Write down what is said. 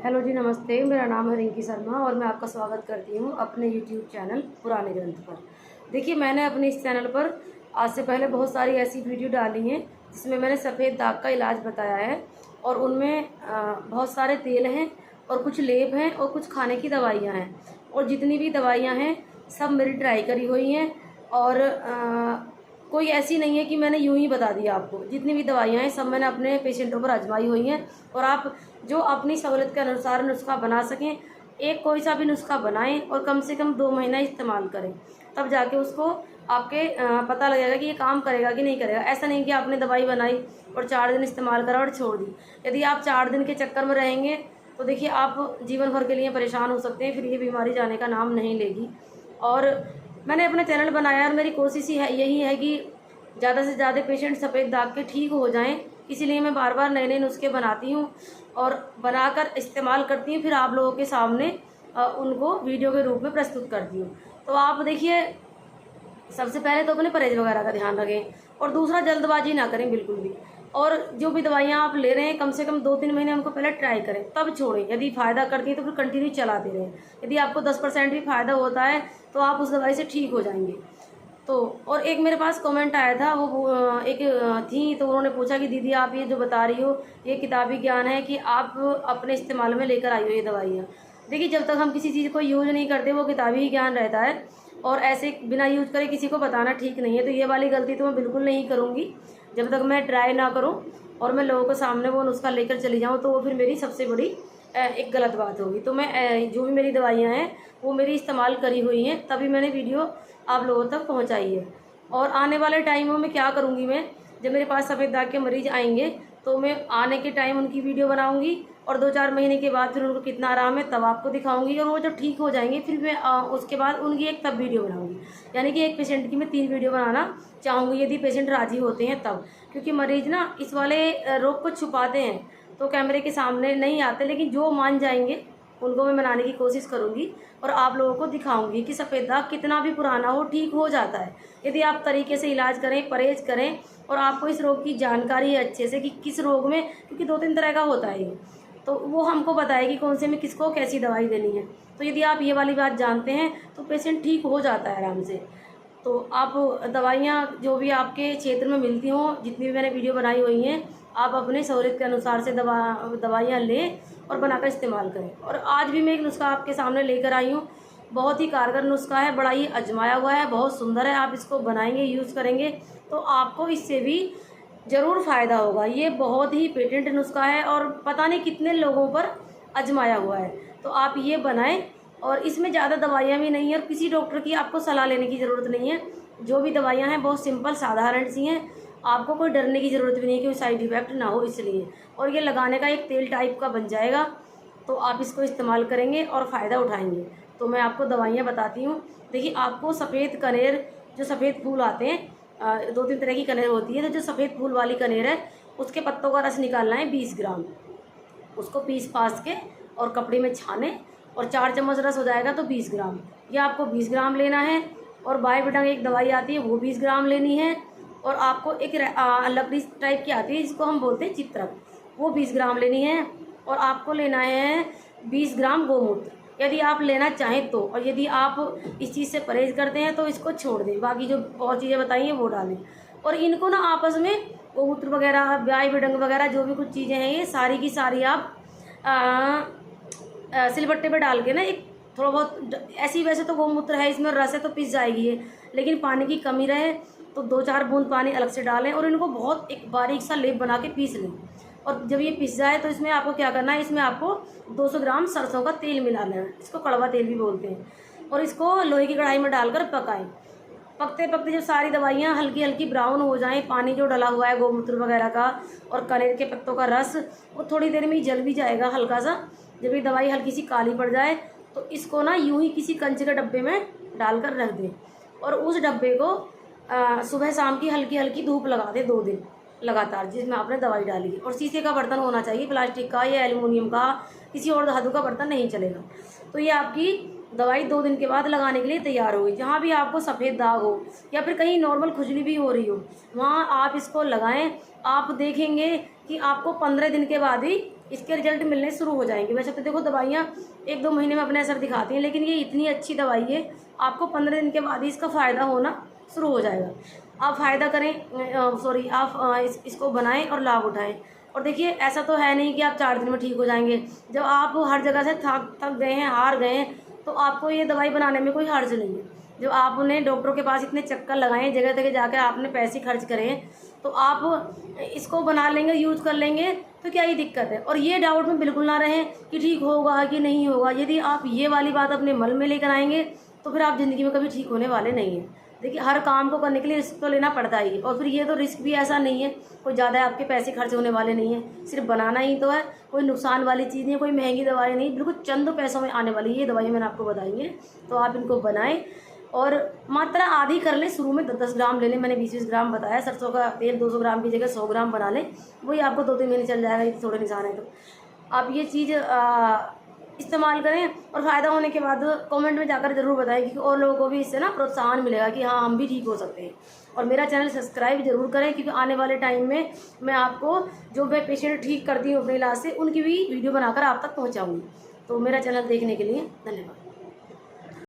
Hello जी, नमस्ते। मेरा नाम है रिंकी शर्मा और मैं आपका स्वागत करती हूँ अपने यूट्यूब चैनल पुराने ग्रंथ पर। देखिए, मैंने अपने इस चैनल पर आज से पहले बहुत सारी ऐसी वीडियो डाली हैं जिसमें मैंने सफ़ेद दाग का इलाज बताया है और उनमें बहुत सारे तेल हैं और कुछ लेप हैं और कुछ खाने की दवाइयाँ हैं। और जितनी भी दवाइयाँ हैं सब मेरी ट्राई करी हुई हैं और कोई ऐसी नहीं है कि मैंने यूं ही बता दिया आपको। जितनी भी दवाइयाँ हैं सब मैंने अपने पेशेंटों पर आजमाई हुई हैं और आप जो अपनी सहूलियत के अनुसार नुस्खा बना सकें, एक कोई सा भी नुस्खा बनाएं और कम से कम 2 महीना इस्तेमाल करें, तब जाके उसको आपके पता लगेगा कि ये काम करेगा कि नहीं करेगा। ऐसा नहीं कि आपने दवाई बनाई और 4 दिन इस्तेमाल करा और छोड़ दी। यदि आप 4 दिन के चक्कर में रहेंगे तो देखिए आप जीवन भर के लिए परेशान हो सकते हैं, फिर ये बीमारी जाने का नाम नहीं लेगी। और मैंने अपना चैनल बनाया और मेरी कोशिश ही है यही है कि ज़्यादा से ज़्यादा पेशेंट सफ़ेद दाग के ठीक हो जाएं, इसीलिए मैं बार बार नए नए नुस्खे बनाती हूँ और बनाकर इस्तेमाल करती हूँ, फिर आप लोगों के सामने उनको वीडियो के रूप में प्रस्तुत करती हूँ। तो आप देखिए, सबसे पहले तो अपने परहेज वगैरह का ध्यान रखें और दूसरा जल्दबाजी ना करें बिल्कुल भी। और जो भी दवाइयाँ आप ले रहे हैं कम से कम 2-3 महीने उनको पहले ट्राई करें, तब छोड़ें। यदि फ़ायदा करती है तो फिर कंटिन्यू चलाते रहें। यदि आपको 10% भी फ़ायदा होता है तो आप उस दवाई से ठीक हो जाएंगे। तो और एक मेरे पास कमेंट आया था, वो एक थी, तो उन्होंने पूछा कि दीदी आप ये जो बता रही हो ये किताबी ज्ञान है कि आप अपने इस्तेमाल में लेकर आई हो ये दवाइयाँ। देखिए, जब तक हम किसी चीज़ को यूज़ नहीं करते वो किताबी ही ज्ञान रहता है और ऐसे बिना यूज़ करे किसी को बताना ठीक नहीं है। तो ये वाली गलती तो मैं बिल्कुल नहीं करूँगी। जब तक मैं ट्राई ना करूँ और मैं लोगों के सामने वो नुस्खा लेकर चली जाऊँ तो वो फिर मेरी सबसे बड़ी एक गलत बात होगी। तो मैं जो भी मेरी दवाइयाँ हैं वो मेरी इस्तेमाल करी हुई हैं, तभी मैंने वीडियो आप लोगों तक पहुंचाई है। और आने वाले टाइमों में क्या करूंगी, मैं जब मेरे पास सफ़ेद दाग के मरीज आएंगे तो मैं आने के टाइम उनकी वीडियो बनाऊंगी और 2-4 महीने के बाद फिर उनको कितना आराम है तब आपको दिखाऊंगी। और वो जब ठीक हो जाएंगे फिर मैं उसके बाद उनकी एक तब वीडियो बनाऊंगी। यानी कि एक पेशेंट की मैं 3 वीडियो बनाना चाहूँगी, यदि पेशेंट राजी होते हैं तब। क्योंकि मरीज ना इस वाले रोग को छुपाते हैं तो कैमरे के सामने नहीं आते, लेकिन जो मान जाएंगे उनको मैं मनाने की कोशिश करूंगी और आप लोगों को दिखाऊंगी कि सफ़ेद दाग कितना भी पुराना हो ठीक हो जाता है, यदि आप तरीके से इलाज करें, परहेज करें और आपको इस रोग की जानकारी है अच्छे से कि किस रोग में, क्योंकि 2-3 तरह का होता है ये, तो वो हमको बताए कि कौन से में किसको कैसी दवाई देनी है। तो यदि आप ये वाली बात जानते हैं तो पेशेंट ठीक हो जाता है आराम से। तो आप दवाइयाँ जो भी आपके क्षेत्र में मिलती हों, जितनी भी मैंने वीडियो बनाई हुई हैं, आप अपने सहूलियत के अनुसार से दवाइयाँ लें और बनाकर इस्तेमाल करें। और आज भी मैं एक नुस्खा आपके सामने लेकर आई हूँ, बहुत ही कारगर नुस्खा है, बड़ा ही आजमाया हुआ है, बहुत सुंदर है। आप इसको बनाएंगे, यूज़ करेंगे तो आपको इससे भी ज़रूर फ़ायदा होगा। ये बहुत ही पेटेंट नुस्खा है और पता नहीं कितने लोगों पर आजमाया हुआ है। तो आप ये बनाएं और इसमें ज़्यादा दवाइयाँ भी नहीं है और किसी डॉक्टर की आपको सलाह लेने की ज़रूरत नहीं है। जो भी दवाइयाँ हैं बहुत सिंपल साधारण सी हैं, आपको कोई डरने की ज़रूरत भी नहीं है कि कोई साइड इफ़ेक्ट ना हो इसलिए। और ये लगाने का एक तेल टाइप का बन जाएगा, तो आप इसको इस्तेमाल करेंगे और फ़ायदा उठाएंगे। तो मैं आपको दवाइयाँ बताती हूँ। देखिए, आपको सफ़ेद कनेर, जो सफ़ेद फूल आते हैं, 2-3 तरह की कनेर होती है, तो जो सफ़ेद फूल वाली कनेर है उसके पत्तों का रस निकालना है 20 ग्राम। उसको पीस पास के और कपड़े में छाने और 4 चम्मच रस हो जाएगा तो 20 ग्राम, यह आपको 20 ग्राम लेना है। और बायोबिटन एक दवाई आती है वो 20 ग्राम लेनी है। और आपको एक लकड़ी टाइप की आती है जिसको हम बोलते हैं चित्रक, वो 20 ग्राम लेनी है। और आपको लेना है 20 ग्राम गोमूत्र, यदि आप लेना चाहें तो। और यदि आप इस चीज़ से परहेज करते हैं तो इसको छोड़ दें, बाकी जो और चीज़ें बताई हैं वो डालें। और इनको ना आपस में गोमूत्र वगैरह, बायोबिटन वगैरह जो भी कुछ चीज़ें हैं ये सारी की सारी आप सिलबट्टे पे डाल के ना एक थोड़ा बहुत ऐसी, वैसे तो गोमूत्र है इसमें रस है तो पिस जाएगी ये, लेकिन पानी की कमी रहे तो 2-4 बूंद पानी अलग से डालें और इनको बहुत एक बारीक सा लेप बना के पीस लें। और जब ये पिस जाए तो इसमें आपको क्या करना है, इसमें आपको 200 ग्राम सरसों का तेल मिलाना है, इसको कड़वा तेल भी बोलते हैं। और इसको लोहे की कढ़ाई में डालकर पकाएं। पकते पकते जब सारी दवाइयाँ हल्की हल्की ब्राउन हो जाएं, पानी जो डला हुआ है गोमूत्र वगैरह का और कनेर के पत्तों का रस, वो थोड़ी देर में ही जल भी जाएगा हल्का सा। जब ये दवाई हल्की सी काली पड़ जाए तो इसको ना यूं ही किसी कंचे के डब्बे में डालकर रख दें और उस डब्बे को सुबह शाम की हल्की हल्की धूप लगा दें 2 दिन लगातार, जिसमें आपने दवाई डाली है। और शीशे का बर्तन होना चाहिए, प्लास्टिक का या एल्युमिनियम का, किसी और धातु का बर्तन नहीं चलेगा। तो ये आपकी दवाई 2 दिन के बाद लगाने के लिए तैयार होगी। जहाँ भी आपको सफ़ेद दाग हो या फिर कहीं नॉर्मल खुजली भी हो रही हो, वहाँ आप इसको लगाएं। आप देखेंगे कि आपको 15 दिन के बाद ही इसके रिजल्ट मिलने शुरू हो जाएंगे। वैसे तो देखो दवाइयाँ 1-2 महीने में अपने असर दिखाती हैं, लेकिन ये इतनी अच्छी दवाई है, आपको 15 दिन के बाद ही इसका फ़ायदा होना शुरू हो जाएगा। आप फ़ायदा करें, आप इसको बनाएं और लाभ उठाएं। और देखिए ऐसा तो है नहीं कि आप 4 दिन में ठीक हो जाएंगे। जब आप हर जगह से थक गए हैं, हार गए हैं, तो आपको ये दवाई बनाने में कोई हर्ज नहीं है। जब आपने डॉक्टरों के पास इतने चक्कर लगाए, जगह जगह जाकर आपने पैसे खर्च करे हैं, तो आप इसको बना लेंगे, यूज़ कर लेंगे, तो क्या ही दिक्कत है। और ये डाउट में बिल्कुल ना रहें कि ठीक होगा कि नहीं होगा। यदि आप ये वाली बात अपने मन में लेकर आएंगे तो फिर आप ज़िंदगी में कभी ठीक होने वाले नहीं हैं। देखिए हर काम को करने के लिए रिस्क तो लेना पड़ता ही है, और फिर ये तो रिस्क भी ऐसा नहीं है कोई ज़्यादा आपके पैसे खर्च होने वाले नहीं है, सिर्फ बनाना ही तो है, कोई नुकसान वाली चीज़ नहीं है, कोई महंगी दवाई नहीं, बिल्कुल चंद पैसों में आने वाली ये दवाई मैंने आपको बताई है। तो आप इनको बनाएं और मात्रा आधी कर लें, शुरू में 10-10 ग्राम ले लें, मैंने 20-20 ग्राम बताया। सरसों का तेल 200 ग्राम की जगह 100 ग्राम बना लें, वही आपको 2-3 महीने चल जाएगा, ये थोड़े निशान है। तो आप ये चीज़ इस्तेमाल करें और फ़ायदा होने के बाद कमेंट में जाकर ज़रूर बताएं, क्योंकि और लोगों को भी इससे ना प्रोत्साहन मिलेगा कि हाँ हम भी ठीक हो सकते हैं। और मेरा चैनल सब्सक्राइब ज़रूर करें, क्योंकि आने वाले टाइम में मैं आपको जो मैं पेशेंट ठीक करती हूँ अपने इलाज से, उनकी भी वीडियो बनाकर आप तक पहुँचाऊँगी। तो मेरा चैनल देखने के लिए धन्यवाद।